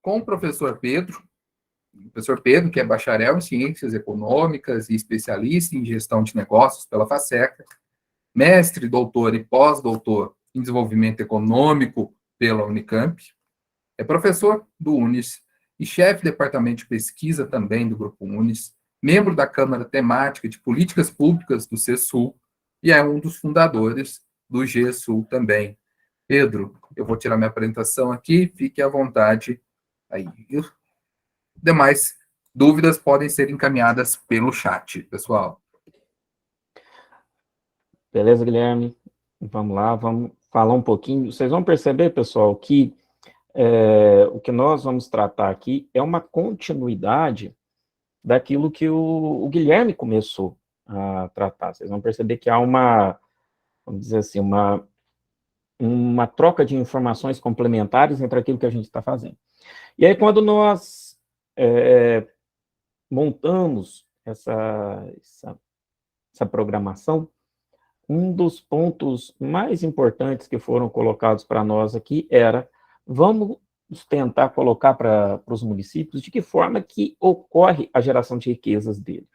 com o professor Pedro, que é bacharel em Ciências Econômicas e especialista em Gestão de Negócios pela FACECA, mestre, doutor e pós-doutor em Desenvolvimento Econômico pela Unicamp, é professor do UNES e chefe de departamento de pesquisa também do Grupo UNES, membro da Câmara Temática de Políticas Públicas do CESUL e é um dos fundadores do GESUL também. Pedro, eu vou tirar minha apresentação aqui, fique à vontade aí. Demais dúvidas podem ser encaminhadas pelo chat, pessoal. Beleza, Guilherme? Vamos lá, vamos falar um pouquinho. Vocês vão perceber, pessoal, que o que nós vamos tratar aqui é uma continuidade daquilo que o Guilherme começou a tratar. Vocês vão perceber que há uma, vamos dizer assim, uma troca de informações complementares entre aquilo que a gente está fazendo. E aí, quando nós montamos essa programação, um dos pontos mais importantes que foram colocados para nós aqui era, vamos tentar colocar para os municípios de que forma que ocorre a geração de riquezas dele.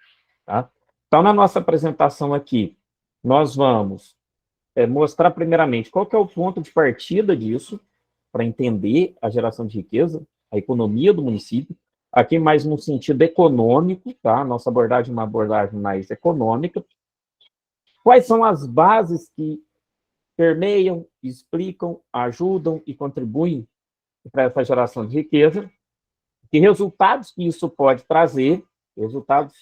Tá? Então, na nossa apresentação aqui, nós vamos mostrar primeiramente qual que é o ponto de partida disso, para entender a geração de riqueza, a economia do município, aqui mais no sentido econômico, tá? Nossa abordagem é uma abordagem mais econômica. Quais são as bases que permeiam, explicam, ajudam e contribuem para essa geração de riqueza, que resultados que isso pode trazer, resultados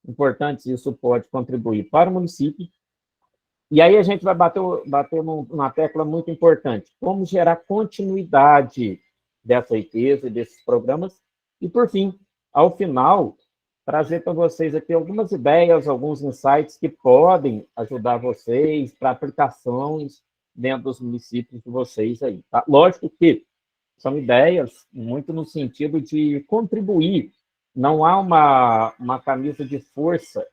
importantes isso pode contribuir para o município. E aí a gente vai bater numa tecla muito importante, como gerar continuidade dessa riqueza e desses programas, e por fim, ao final, trazer para vocês aqui algumas ideias, alguns insights que podem ajudar vocês para aplicações dentro dos municípios de vocês aí, tá? Lógico que são ideias muito no sentido de contribuir, não há uma camisa de força,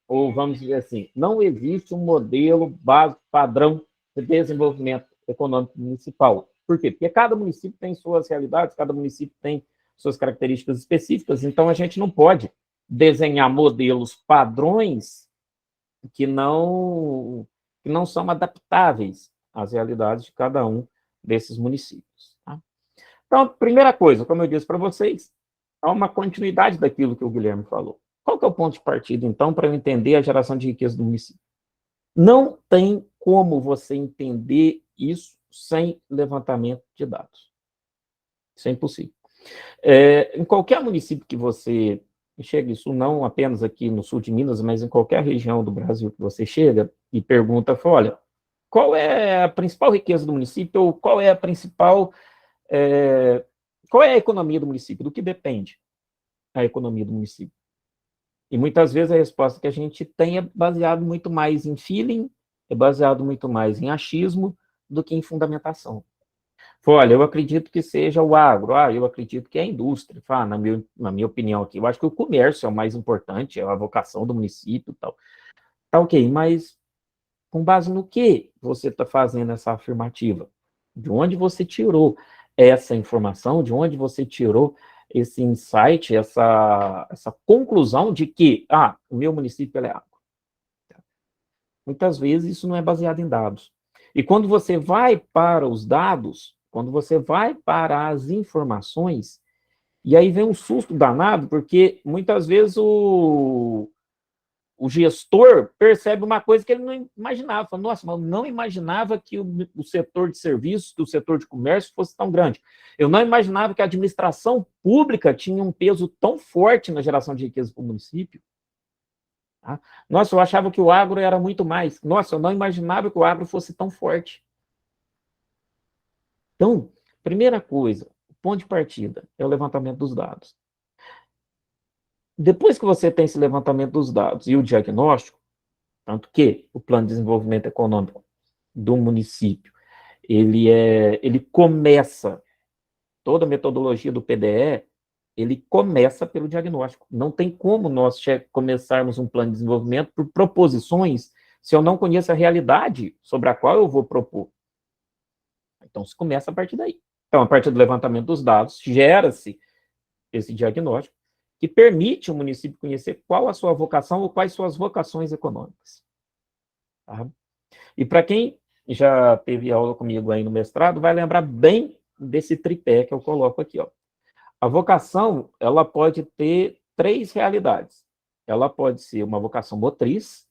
ou vamos dizer assim, não existe um modelo básico padrão de desenvolvimento econômico municipal. Por quê? Porque cada município tem suas realidades, cada município tem suas características específicas, então a gente não pode desenhar modelos padrões que não são adaptáveis às realidades de cada um desses municípios. Tá? Então, primeira coisa, como eu disse para vocês, há uma continuidade daquilo que o Guilherme falou. Qual que é o ponto de partida, então, para eu entender a geração de riqueza do município? Não tem como você entender isso sem levantamento de dados. Isso é impossível. Em qualquer município que você chega, isso não apenas aqui no sul de Minas, mas em qualquer região do Brasil que você chega e pergunta, olha, qual é a principal riqueza do município, ou qual é a principal, qual é a economia do município, do que depende a economia do município? E muitas vezes a resposta que a gente tem é baseado muito mais em feeling, é baseado muito mais em achismo do que em fundamentação. Olha, eu acredito que seja o agro, eu acredito que é a indústria. Na minha opinião aqui, eu acho que o comércio é o mais importante, é a vocação do município e tal. Tá ok, mas com base no que você está fazendo essa afirmativa? De onde você tirou essa informação, de onde você tirou esse insight, essa conclusão de que, o meu município é agro? Muitas vezes isso não é baseado em dados. E quando você vai para os dados, quando você vai para as informações, e aí vem um susto danado, porque muitas vezes o gestor percebe uma coisa que ele não imaginava. Fala, nossa, mas eu não imaginava que o setor de serviços, que o setor de comércio fosse tão grande. Eu não imaginava que a administração pública tinha um peso tão forte na geração de riqueza para o município. Tá? Nossa, eu achava que o agro era muito mais. Nossa, eu não imaginava que o agro fosse tão forte. Então, primeira coisa, o ponto de partida é o levantamento dos dados. Depois que você tem esse levantamento dos dados e o diagnóstico, tanto que o plano de desenvolvimento econômico do município, ele começa, toda a metodologia do PDE, ele começa pelo diagnóstico. Não tem como nós começarmos um plano de desenvolvimento por proposições se eu não conheço a realidade sobre a qual eu vou propor. Então, se começa a partir daí. Então, a partir do levantamento dos dados, gera-se esse diagnóstico, que permite o município conhecer qual a sua vocação ou quais suas vocações econômicas. Tá? E para quem já teve aula comigo aí no mestrado, vai lembrar bem desse tripé que eu coloco aqui, ó. A vocação, ela pode ter três realidades. Ela pode ser uma vocação motriz,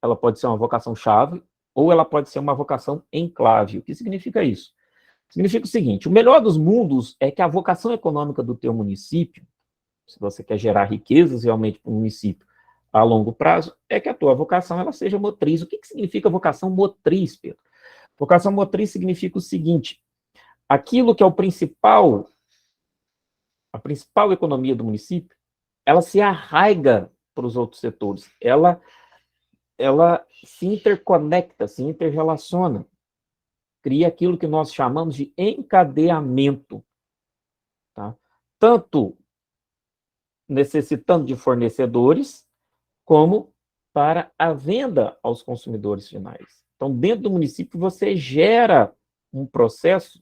ela pode ser uma vocação-chave, ou ela pode ser uma vocação enclave. O que significa isso? Significa o seguinte, o melhor dos mundos é que a vocação econômica do teu município, se você quer gerar riquezas realmente para o município a longo prazo, é que a tua vocação ela seja motriz. O que significa vocação motriz, Pedro? Vocação motriz significa o seguinte, aquilo que é a principal economia do município, ela se arraiga para os outros setores, ela se interconecta, se interrelaciona, cria aquilo que nós chamamos de encadeamento, tá? Tanto necessitando de fornecedores, como para a venda aos consumidores finais. Então, dentro do município, você gera um processo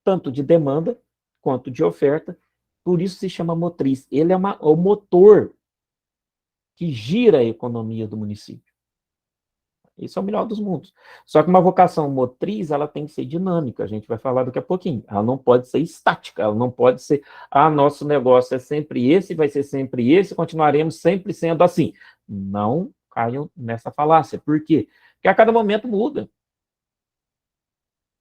tanto de demanda quanto de oferta, por isso se chama motriz. Ele é o motor que gira a economia do município. Isso é o melhor dos mundos. Só que uma vocação motriz, ela tem que ser dinâmica, a gente vai falar daqui a pouquinho. Ela não pode ser estática, ela não pode ser, nosso negócio é sempre esse, vai ser sempre esse, continuaremos sempre sendo assim. Não caiam nessa falácia. Por quê? Porque a cada momento muda.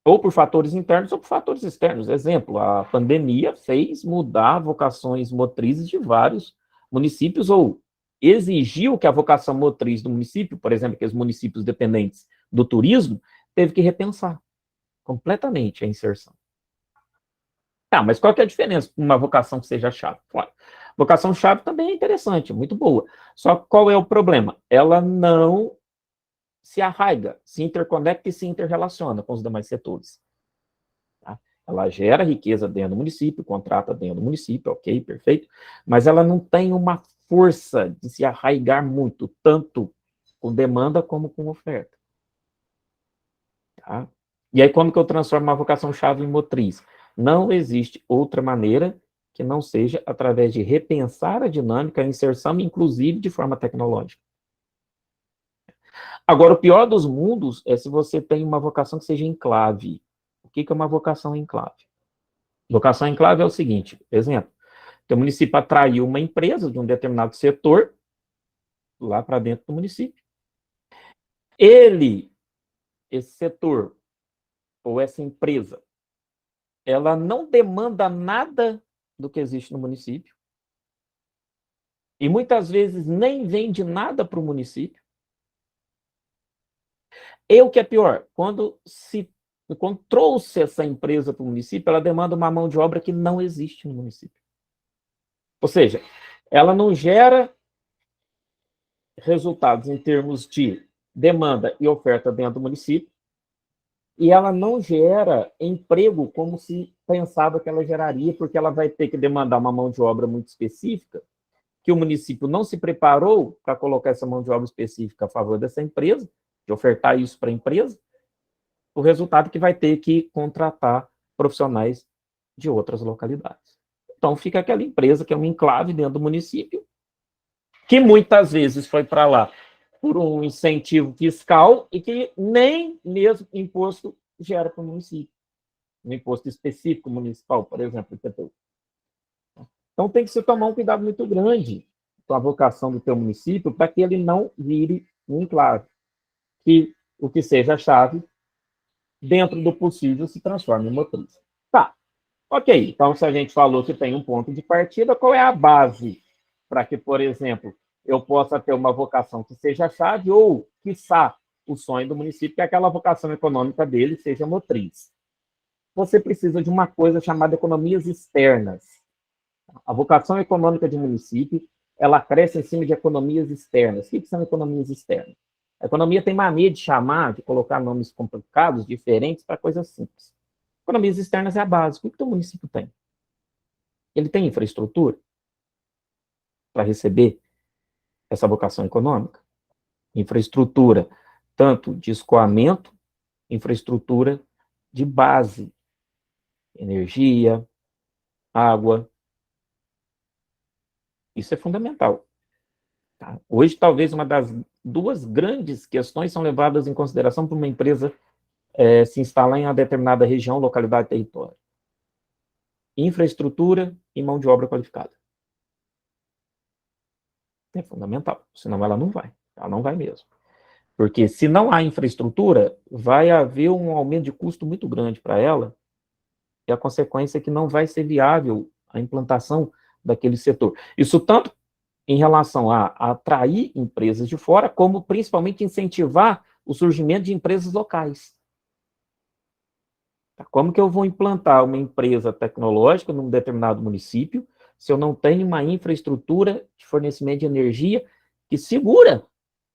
Ou por fatores internos ou por fatores externos. Exemplo, a pandemia fez mudar vocações motrizes de vários municípios, ou exigiu que a vocação motriz do município, por exemplo, que os municípios dependentes do turismo, teve que repensar completamente a inserção. Mas qual que é a diferença com uma vocação que seja chave? Olha, vocação chave também é interessante, muito boa. Só que qual é o problema? Ela não se arraiga, se interconecta e se interrelaciona com os demais setores. Tá? Ela gera riqueza dentro do município, contrata dentro do município, ok, perfeito, mas ela não tem uma força de se arraigar muito, tanto com demanda como com oferta. Tá? E aí, como que eu transformo uma vocação-chave em motriz? Não existe outra maneira que não seja através de repensar a dinâmica, a inserção, inclusive de forma tecnológica. Agora, o pior dos mundos é se você tem uma vocação que seja enclave. O que é uma vocação enclave? Vocação enclave é o seguinte, exemplo, o município atraiu uma empresa de um determinado setor lá para dentro do município. Esse setor, ou essa empresa, ela não demanda nada do que existe no município e muitas vezes nem vende nada para o município. E o que é pior, quando trouxe essa empresa para o município, ela demanda uma mão de obra que não existe no município. Ou seja, ela não gera resultados em termos de demanda e oferta dentro do município, e ela não gera emprego como se pensava que ela geraria, porque ela vai ter que demandar uma mão de obra muito específica, que o município não se preparou para colocar essa mão de obra específica a favor dessa empresa, de ofertar isso para a empresa, o resultado é que vai ter que contratar profissionais de outras localidades. Então, fica aquela empresa que é uma enclave dentro do município, que muitas vezes foi para lá por um incentivo fiscal e que nem mesmo imposto gera para o município. Um imposto específico municipal, por exemplo, IPTU. Então, tem que se tomar um cuidado muito grande com a vocação do teu município para que ele não vire um enclave. Que o que seja a chave, dentro do possível, se transforme em motriz. Tá, ok. Então, se a gente falou que tem um ponto de partida, qual é a base para que, por exemplo, eu possa ter uma vocação que seja a chave ou, quiçá, o sonho do município, que aquela vocação econômica dele seja motriz? Você precisa de uma coisa chamada economias externas. A vocação econômica de município, ela cresce em cima de economias externas. O que são economias externas? A economia tem mania de chamar, de colocar nomes complicados, diferentes, para coisas simples. Economias externas é a base. O que o município tem? Ele tem infraestrutura para receber essa vocação econômica? Infraestrutura, tanto de escoamento, infraestrutura de base, energia, água. Isso é fundamental. Tá? Hoje, talvez, uma das duas grandes questões são levadas em consideração por uma empresa se instalar em uma determinada região, localidade, território. Infraestrutura e mão de obra qualificada. É fundamental, senão ela não vai. Ela não vai mesmo. Porque se não há infraestrutura, vai haver um aumento de custo muito grande para ela, e a consequência é que não vai ser viável a implantação daquele setor. Isso tanto em relação a atrair empresas de fora, como principalmente incentivar o surgimento de empresas locais. Como que eu vou implantar uma empresa tecnológica num determinado município se eu não tenho uma infraestrutura de fornecimento de energia que segura?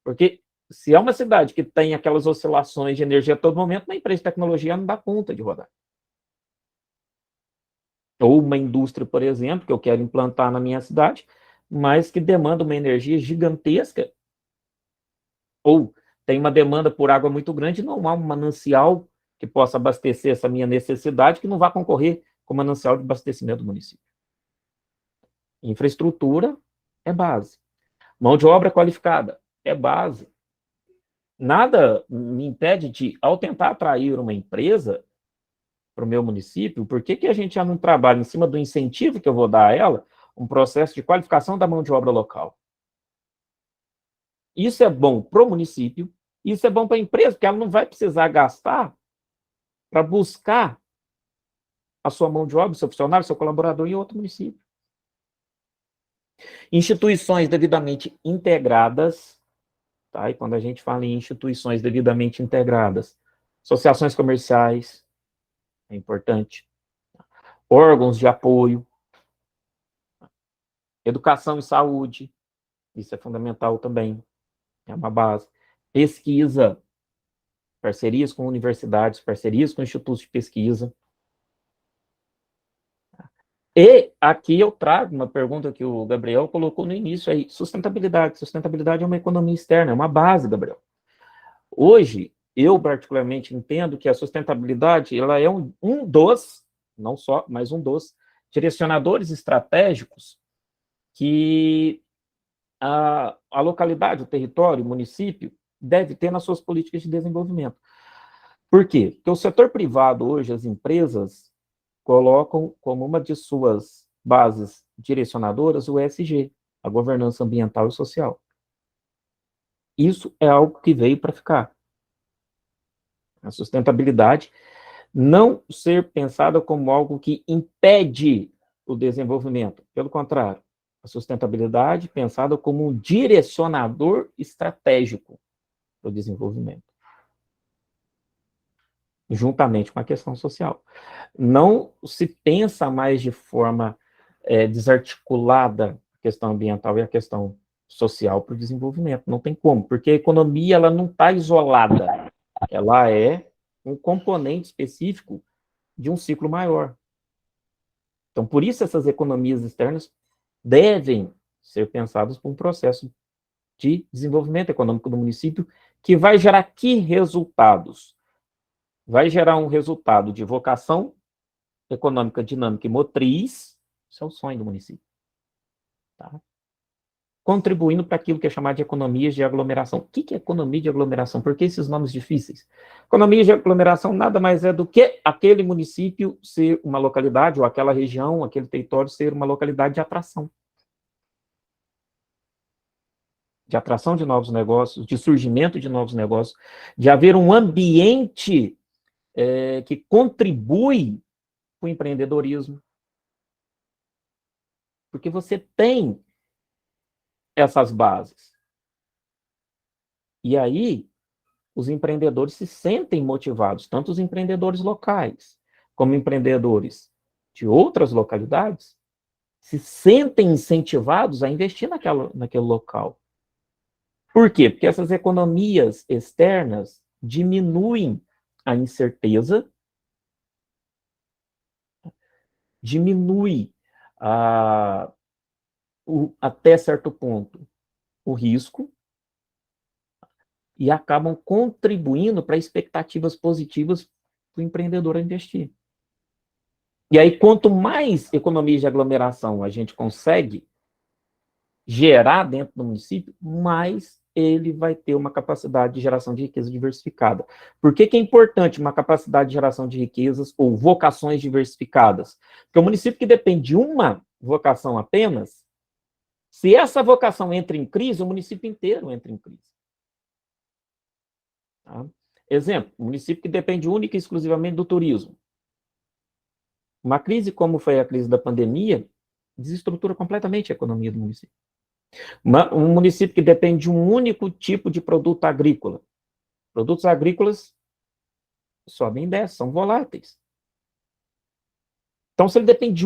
Porque se é uma cidade que tem aquelas oscilações de energia a todo momento, uma empresa de tecnologia não dá conta de rodar. Ou uma indústria, por exemplo, que eu quero implantar na minha cidade, mas que demanda uma energia gigantesca, ou tem uma demanda por água muito grande, não há um manancial que possa abastecer essa minha necessidade, que não vai concorrer com o manancial de abastecimento do município. Infraestrutura é base. Mão de obra qualificada é base. Nada me impede de, ao tentar atrair uma empresa para o meu município, por que a gente já não trabalha em cima do incentivo que eu vou dar a ela, um processo de qualificação da mão de obra local? Isso é bom para o município, isso é bom para a empresa, porque ela não vai precisar gastar para buscar a sua mão de obra, seu funcionário, seu colaborador em outro município. Instituições devidamente integradas, tá? E quando a gente fala em instituições devidamente integradas, associações comerciais, é importante, órgãos de apoio, educação e saúde, isso é fundamental também, é uma base. Pesquisa, parcerias com universidades, parcerias com institutos de pesquisa. E aqui eu trago uma pergunta que o Gabriel colocou no início aí, sustentabilidade. Sustentabilidade é uma economia externa, é uma base, Gabriel. Hoje, eu particularmente entendo que a sustentabilidade ela é um dos, não só, mas um dos direcionadores estratégicos que a localidade, o território, o município deve ter nas suas políticas de desenvolvimento. Por quê? Porque o setor privado hoje, as empresas, colocam como uma de suas bases direcionadoras o ESG, a governança ambiental e social. Isso é algo que veio para ficar. A sustentabilidade não ser pensada como algo que impede o desenvolvimento. Pelo contrário, a sustentabilidade pensada como um direcionador estratégico para o desenvolvimento, juntamente com a questão social. Não se pensa mais de forma desarticulada a questão ambiental e a questão social para o desenvolvimento. Não tem como, porque a economia ela não está isolada. Ela é um componente específico de um ciclo maior. Então, por isso, essas economias externas devem ser pensadas por um processo de desenvolvimento econômico do município que vai gerar que resultados? Vai gerar um resultado de vocação econômica, dinâmica e motriz, isso é o sonho do município. Tá? Contribuindo para aquilo que é chamado de economias de aglomeração. O que é economia de aglomeração? Por que esses nomes difíceis? Economia de aglomeração nada mais é do que aquele município ser uma localidade, ou aquela região, aquele território ser uma localidade de atração. De atração de novos negócios, de surgimento de novos negócios, de haver um ambiente que contribui para o empreendedorismo. Porque você tem essas bases. E aí, os empreendedores se sentem motivados, tanto os empreendedores locais, como empreendedores de outras localidades, se sentem incentivados a investir naquele local. Por quê? Porque essas economias externas diminuem a incerteza, diminui até certo ponto o risco, e acabam contribuindo para expectativas positivas para o empreendedor investir. E aí, quanto mais economia de aglomeração a gente consegue gerar dentro do município, mais ele vai ter uma capacidade de geração de riqueza diversificada. Por que que é importante uma capacidade de geração de riquezas ou vocações diversificadas? Porque o município que depende de uma vocação apenas, se essa vocação entra em crise, o município inteiro entra em crise. Tá? Exemplo, um município que depende única e exclusivamente do turismo. Uma crise como foi a crise da pandemia, desestrutura completamente a economia do município. Um município que depende de um único tipo de produto agrícola. Produtos agrícolas sobem e descem, são voláteis. Então, se ele depende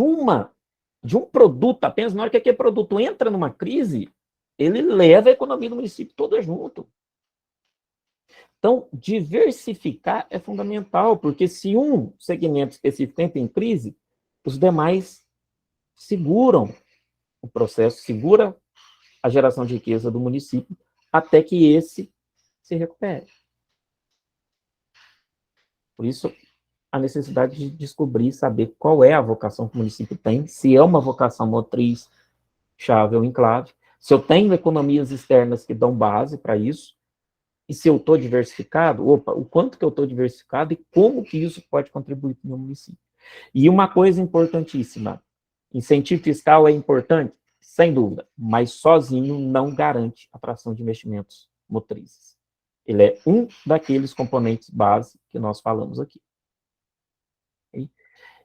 de um produto apenas, na hora que aquele produto entra numa crise, ele leva a economia do município toda junto. Então, diversificar é fundamental, porque se um segmento específico entra em crise, os demais seguram o processo, segura a geração de riqueza do município, até que esse se recupere. Por isso, a necessidade de descobrir, saber qual é a vocação que o município tem, se é uma vocação motriz, chave ou enclave, se eu tenho economias externas que dão base para isso, e se eu estou diversificado, o quanto que eu estou diversificado e como que isso pode contribuir para o meu município. E uma coisa importantíssima, incentivo fiscal é importante? Sem dúvida, mas sozinho não garante atração de investimentos motrizes. Ele é um daqueles componentes base que nós falamos aqui.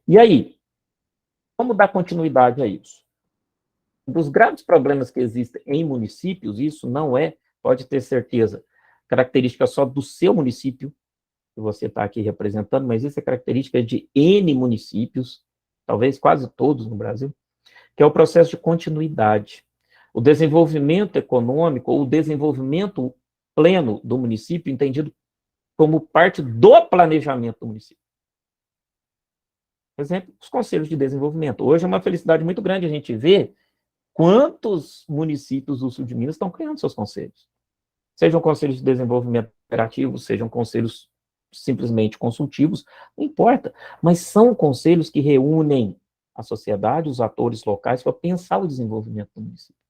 E aí, como dar continuidade a isso? Um dos graves problemas que existem em municípios, isso não é, pode ter certeza, característica só do seu município, que você está aqui representando, mas isso é característica de N municípios, talvez quase todos no Brasil, que é o processo de continuidade. O desenvolvimento econômico, ou o desenvolvimento pleno do município, entendido como parte do planejamento do município. Por exemplo, os conselhos de desenvolvimento. Hoje é uma felicidade muito grande a gente ver quantos municípios do sul de Minas estão criando seus conselhos. Sejam conselhos de desenvolvimento operativo, sejam conselhos simplesmente consultivos, não importa, mas são conselhos que reúnem a sociedade, os atores locais, para pensar o desenvolvimento do município.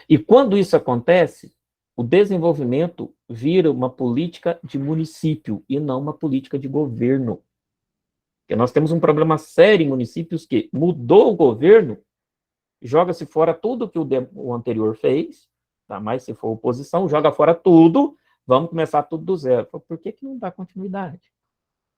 E quando isso acontece, o desenvolvimento vira uma política de município e não uma política de governo. Porque nós temos um problema sério em municípios que mudou o governo, joga-se fora tudo que o anterior fez, tá? Mas se for oposição, joga fora tudo, vamos começar tudo do zero. Por que não dá continuidade?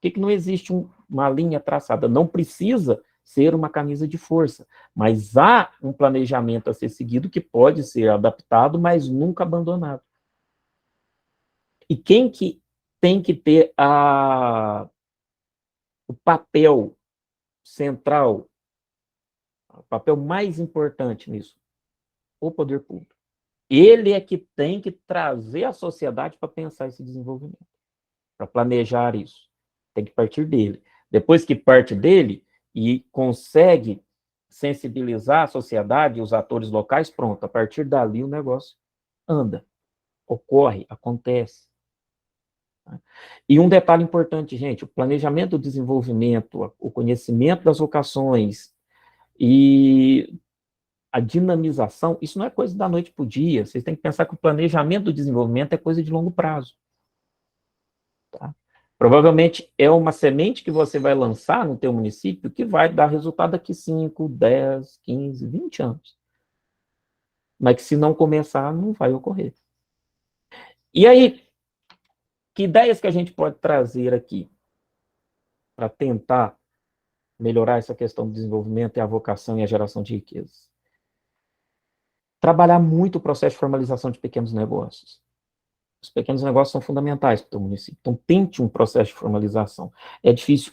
Por que não existe uma linha traçada? Não precisa ser uma camisa de força, mas há um planejamento a ser seguido que pode ser adaptado, mas nunca abandonado. E quem que tem que ter o papel central, o papel mais importante nisso? O poder público. Ele é que tem que trazer a sociedade para pensar esse desenvolvimento, para planejar isso. Tem que partir dele. Depois que parte dele e consegue sensibilizar a sociedade, os atores locais, pronto, a partir dali o negócio anda, ocorre, acontece. E um detalhe importante, gente, o planejamento do desenvolvimento, o conhecimento das vocações e a dinamização, isso não é coisa da noite para o dia. Vocês têm que pensar que o planejamento do desenvolvimento é coisa de longo prazo. Tá? Provavelmente é uma semente que você vai lançar no teu município que vai dar resultado daqui 5, 10, 15, 20 anos. Mas que se não começar, não vai ocorrer. E aí, que ideias que a gente pode trazer aqui para tentar melhorar essa questão do desenvolvimento e a vocação e a geração de riquezas? Trabalhar muito o processo de formalização de pequenos negócios. Os pequenos negócios são fundamentais para o teu município. Então, tente um processo de formalização. É difícil,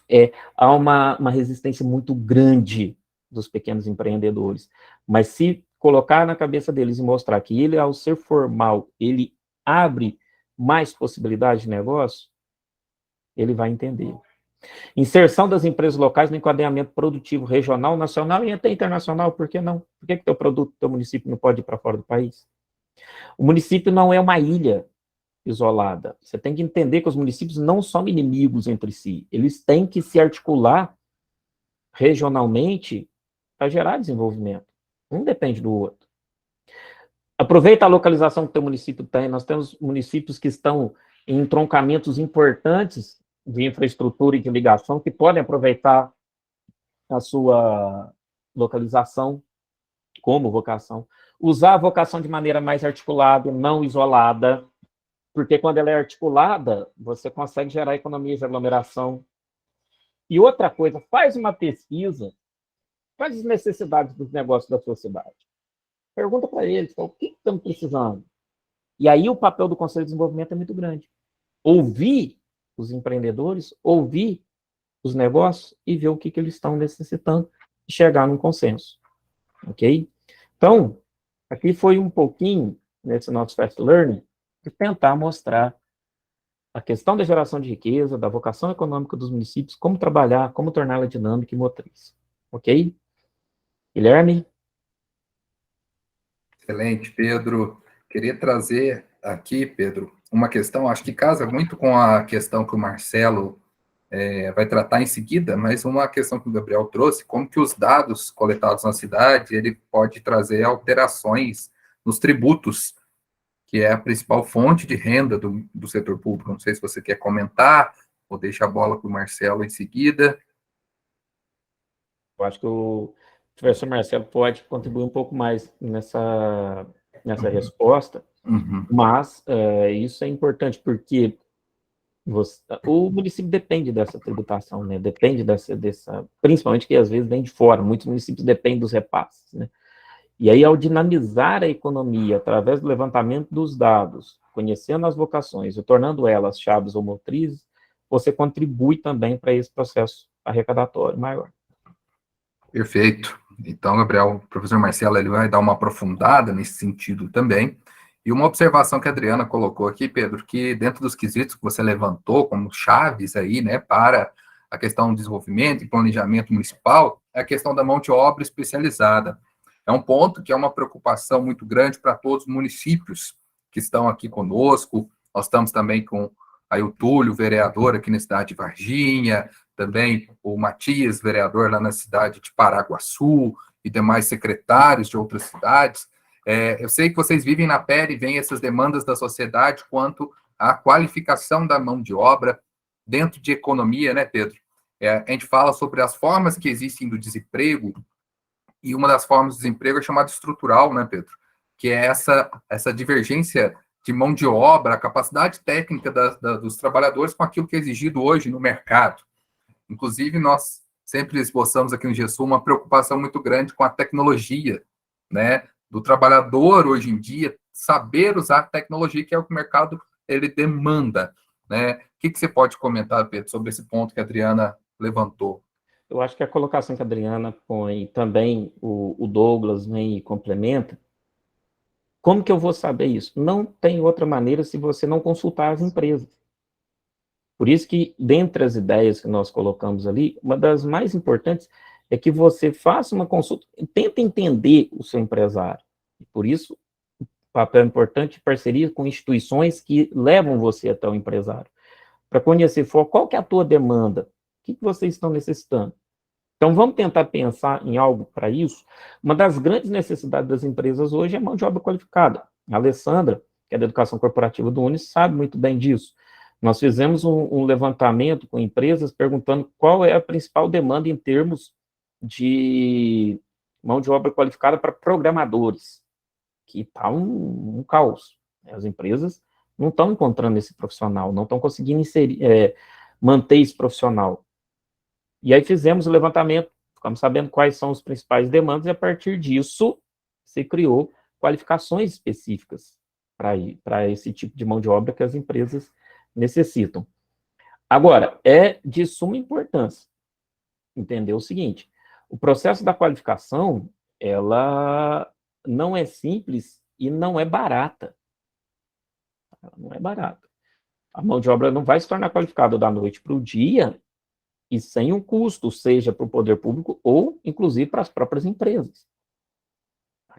há uma resistência muito grande dos pequenos empreendedores. Mas se colocar na cabeça deles e mostrar que ele, ao ser formal, ele abre mais possibilidades de negócio, ele vai entender. Inserção das empresas locais no enquadramento produtivo regional, nacional e até internacional, por que não? Por que teu produto, teu município não pode ir para fora do país? O município não é uma ilha. isolada. Você tem que entender que os municípios não são inimigos entre si, eles têm que se articular regionalmente para gerar desenvolvimento. Um depende do outro. Aproveita a localização que o teu município tem. Nós temos municípios que estão em entroncamentos importantes de infraestrutura e de ligação que podem aproveitar a sua localização como vocação. Usar a vocação de maneira mais articulada, não isolada, porque quando ela é articulada, você consegue gerar economias de aglomeração. E outra coisa, faz uma pesquisa, quais as necessidades dos negócios da sua cidade. Pergunta para eles, o que estamos precisando? E aí o papel do Conselho de Desenvolvimento é muito grande. Ouvir os empreendedores, ouvir os negócios e ver o que eles estão necessitando e chegar num consenso. Ok? Então, aqui foi um pouquinho, nesse nosso Fast Learning, de tentar mostrar a questão da geração de riqueza, da vocação econômica dos municípios, como trabalhar, como torná-la dinâmica e motriz. Ok? Guilherme? Excelente, Pedro. Queria trazer aqui, Pedro, uma questão, acho que casa muito com a questão que o Marcelo vai tratar em seguida, mas uma questão que o Gabriel trouxe, como que os dados coletados na cidade, ele pode trazer alterações nos tributos, que é a principal fonte de renda do setor público. Não sei se você quer comentar, ou deixa a bola para o Marcelo em seguida. Eu acho que o professor Marcelo pode contribuir um pouco mais nessa resposta, mas isso é importante, porque o município depende dessa tributação, né? Depende principalmente que às vezes vem de fora, muitos municípios dependem dos repasses, né? E aí, ao dinamizar a economia através do levantamento dos dados, conhecendo as vocações e tornando elas chaves ou motrizes, você contribui também para esse processo arrecadatório maior. Perfeito. Então, Gabriel, o professor Marcelo, ele vai dar uma aprofundada nesse sentido também. E uma observação que a Adriana colocou aqui, Pedro, que dentro dos quesitos que você levantou como chaves aí, né, para a questão do desenvolvimento e planejamento municipal, é a questão da mão de obra especializada. É um ponto que é uma preocupação muito grande para todos os municípios que estão aqui conosco. Nós estamos também com aí o Túlio, vereador aqui na cidade de Varginha, também o Matias, vereador lá na cidade de Paraguaçu, e demais secretários de outras cidades. Eu sei que vocês vivem na pele e veem essas demandas da sociedade quanto à qualificação da mão de obra dentro de economia, né, Pedro? A gente fala sobre as formas que existem do desemprego, e uma das formas do desemprego é chamada estrutural, né, Pedro? Que é essa divergência de mão de obra, a capacidade técnica dos trabalhadores com aquilo que é exigido hoje no mercado. Inclusive, nós sempre esboçamos aqui no GESUL uma preocupação muito grande com a tecnologia, né? Do trabalhador, hoje em dia, saber usar a tecnologia, que é o que o mercado ele demanda, né? O que você pode comentar, Pedro, sobre esse ponto que a Adriana levantou? Eu acho que a colocação que a Adriana põe, também o Douglas vem e complementa. Como que eu vou saber isso? Não tem outra maneira se você não consultar as empresas. Por isso que, dentre as ideias que nós colocamos ali, uma das mais importantes é que você faça uma consulta, tenta entender o seu empresário. Por isso, o papel importante de parceria com instituições que levam você até o empresário. Para conhecer qual que é a tua demanda, o que vocês estão necessitando. Então, vamos tentar pensar em algo para isso. Uma das grandes necessidades das empresas hoje é mão de obra qualificada. A Alessandra, que é da Educação Corporativa do Unis, sabe muito bem disso. Nós fizemos um levantamento com empresas perguntando qual é a principal demanda em termos de mão de obra qualificada para programadores, que está um caos. As empresas não estão encontrando esse profissional, não estão conseguindo manter esse profissional. E aí fizemos o levantamento, ficamos sabendo quais são os principais demandas, e a partir disso se criou qualificações específicas para esse tipo de mão de obra que as empresas necessitam. Agora, é de suma importância entender o seguinte: o processo da qualificação, ela não é simples e não é barata. Ela não é barata. A mão de obra não vai se tornar qualificada da noite para o dia e sem um custo, seja para o poder público ou, inclusive, para as próprias empresas.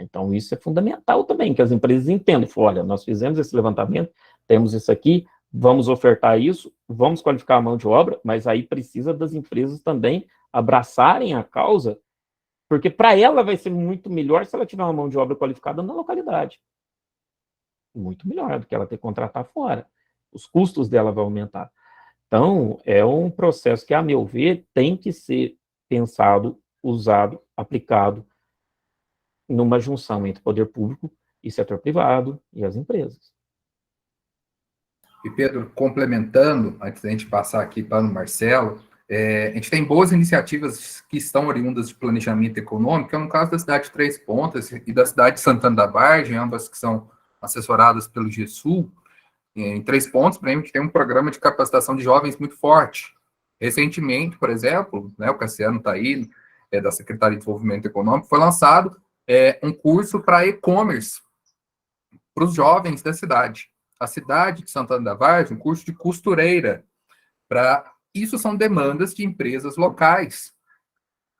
Então, isso é fundamental também, que as empresas entendam. Olha, nós fizemos esse levantamento, temos isso aqui, vamos ofertar isso, vamos qualificar a mão de obra, mas aí precisa das empresas também abraçarem a causa, porque para ela vai ser muito melhor se ela tiver uma mão de obra qualificada na localidade. Muito melhor do que ela ter que contratar fora. Os custos dela vão aumentar. Então, é um processo que, a meu ver, tem que ser pensado, usado, aplicado numa junção entre poder público e setor privado e as empresas. E, Pedro, complementando, antes da gente passar aqui para o Marcelo, a gente tem boas iniciativas que estão oriundas de planejamento econômico, é no caso da cidade de Três Pontas e da cidade de Santana da Vargem, ambas que são assessoradas pelo GESUL. Em Três Pontos, por exemplo, a gente tem um programa de capacitação de jovens muito forte. Recentemente, por exemplo, né, o Cassiano está aí, da Secretaria de Desenvolvimento Econômico, foi lançado um curso para e-commerce para os jovens da cidade. A cidade de Santana da Vargem, um curso de costureira. Isso são demandas de empresas locais,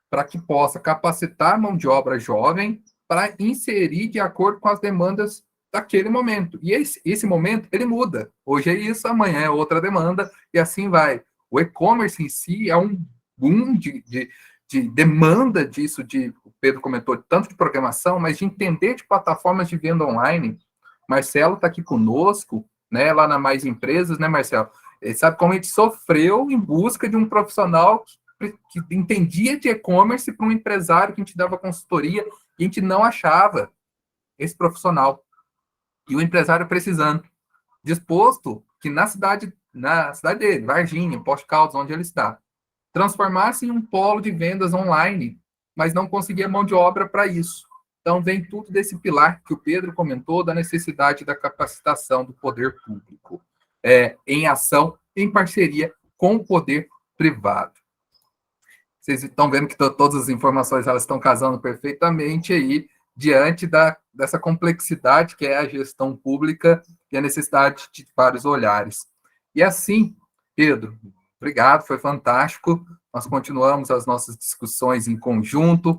para que possa capacitar a mão de obra jovem para inserir de acordo com as demandas daquele momento. E esse momento, ele muda. Hoje é isso, amanhã é outra demanda, e assim vai. O e-commerce em si é um boom de demanda disso, o Pedro comentou, tanto de programação, mas de entender de plataformas de venda online. Marcelo está aqui conosco, né, lá na Mais Empresas, né, Marcelo? Ele sabe como a gente sofreu em busca de um profissional que entendia de e-commerce para um empresário que a gente dava consultoria e a gente não achava esse profissional. E o empresário precisando, disposto que na cidade dele, Varginha, Poste Caldas, onde ele está, transformar-se em um polo de vendas online, mas não conseguia mão de obra para isso. Então, vem tudo desse pilar que o Pedro comentou, da necessidade da capacitação do poder público, em ação, em parceria com o poder privado. Vocês estão vendo que todas as informações elas estão casando perfeitamente aí, diante dessa complexidade que é a gestão pública e a necessidade de vários olhares. E assim, Pedro, obrigado, foi fantástico. Nós continuamos as nossas discussões em conjunto.